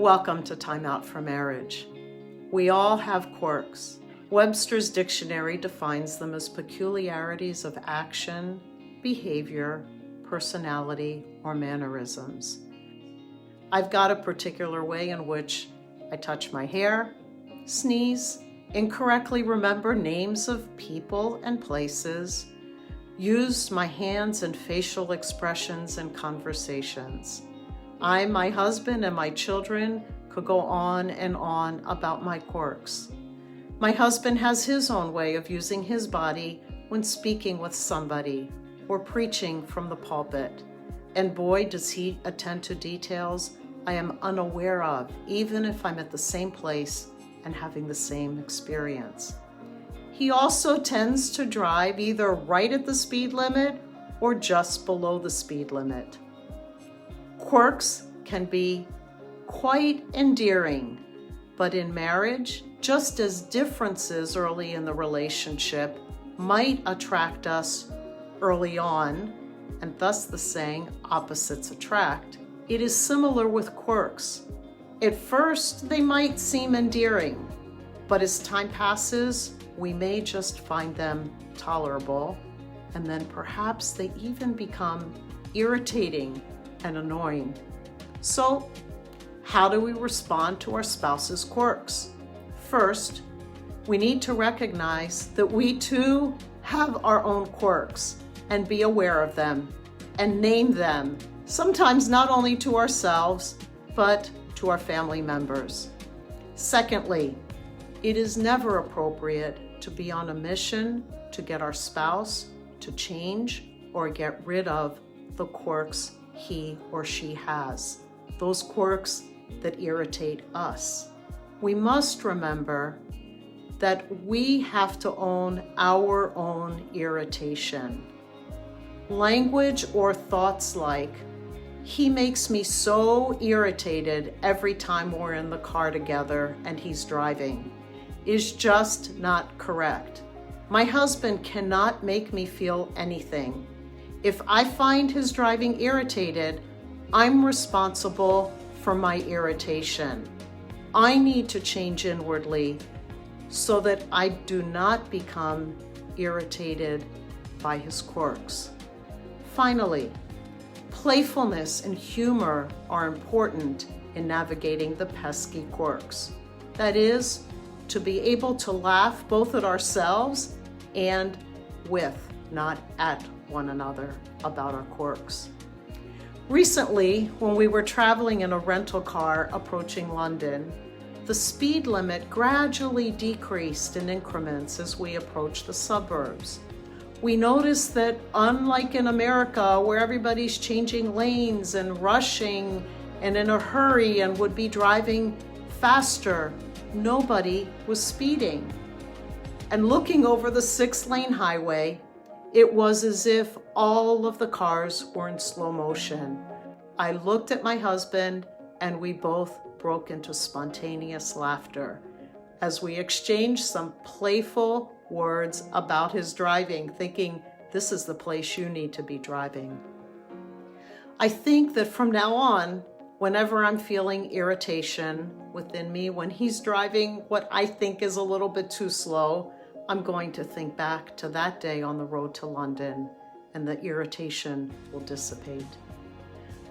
Welcome to Time Out for Marriage. We all have quirks. Webster's dictionary defines them as peculiarities of action, behavior, personality, or mannerisms. I've got a particular way in which I touch my hair, sneeze, incorrectly remember names of people and places, use my hands and facial expressions in conversations. I, my husband, and my children could go on and on about my quirks. My husband has his own way of using his body when speaking with somebody or preaching from the pulpit. And boy, does he attend to details I am unaware of, even if I'm at the same place and having the same experience. He also tends to drive either right at the speed limit or just below the speed limit. Quirks can be quite endearing, but in marriage, just as differences early in the relationship might attract us early on, and thus the saying, opposites attract, it is similar with quirks. At first, they might seem endearing, but as time passes, we may just find them tolerable, and then perhaps they even become irritating and annoying. So, how do we respond to our spouse's quirks? First, we need to recognize that we too have our own quirks and be aware of them and name them, sometimes not only to ourselves, but to our family members. Secondly, it is never appropriate to be on a mission to get our spouse to change or get rid of the quirks he or she has, those quirks that irritate us. We must remember that we have to own our own irritation. Language or thoughts like, he makes me so irritated every time we're in the car together and he's driving, is just not correct. My husband cannot make me feel anything. If I find his driving irritated, I'm responsible for my irritation. I need to change inwardly so that I do not become irritated by his quirks. Finally, playfulness and humor are important in navigating the pesky quirks. That is, to be able to laugh both at ourselves and with, not at one another about our quirks. Recently, when we were traveling in a rental car approaching London, the speed limit gradually decreased in increments as we approached the suburbs. We noticed that unlike in America, where everybody's changing lanes and rushing and in a hurry and would be driving faster, nobody was speeding. And looking over the 6-lane highway, it was as if all of the cars were in slow motion. I looked at my husband and we both broke into spontaneous laughter as we exchanged some playful words about his driving, thinking, this is the place you need to be driving. I think that from now on, whenever I'm feeling irritation within me, when he's driving what I think is a little bit too slow, I'm going to think back to that day on the road to London, and the irritation will dissipate.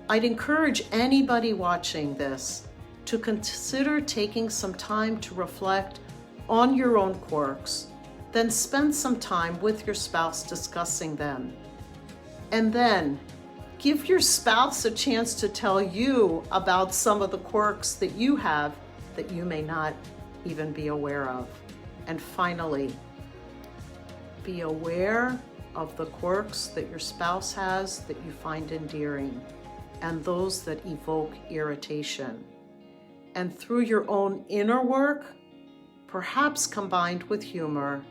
I'd encourage anybody watching this to consider taking some time to reflect on your own quirks, then spend some time with your spouse discussing them. And then give your spouse a chance to tell you about some of the quirks that you have that you may not even be aware of. And finally, be aware of the quirks that your spouse has that you find endearing and those that evoke irritation. And through your own inner work, perhaps combined with humor,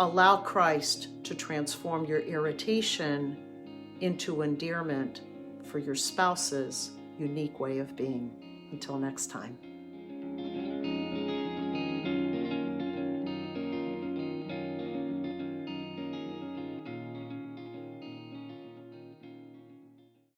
allow Christ to transform your irritation into endearment for your spouse's unique way of being. Until next time.